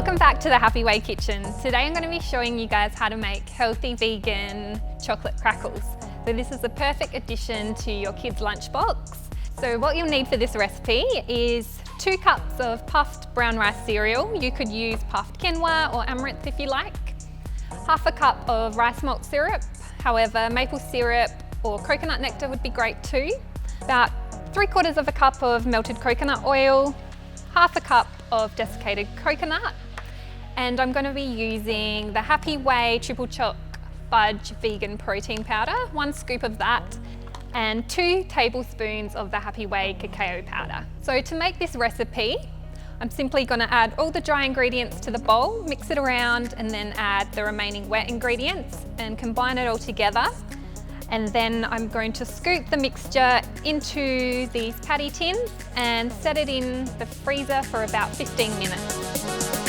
Welcome back to the Happy Way Kitchen. Today I'm going to be showing you guys how to make healthy vegan chocolate crackles. So this is the perfect addition to your kids' lunchbox. So what you'll need for this recipe is 2 cups of puffed brown rice cereal. You could use puffed quinoa or amaranth if you like. Half a cup of rice malt syrup. However, maple syrup or coconut nectar would be great too. About 3/4 of a cup of melted coconut oil. Half a cup of desiccated coconut, and I'm going to be using the Happy Way triple choc fudge vegan protein powder, 1 scoop of that, and 2 tablespoons of the Happy Way cacao powder. So to make this recipe, I'm simply going to add all the dry ingredients to the bowl, mix it around, and then add the remaining wet ingredients and combine it all together. And then I'm going to scoop the mixture into these patty tins and set it in the freezer for about 15 minutes.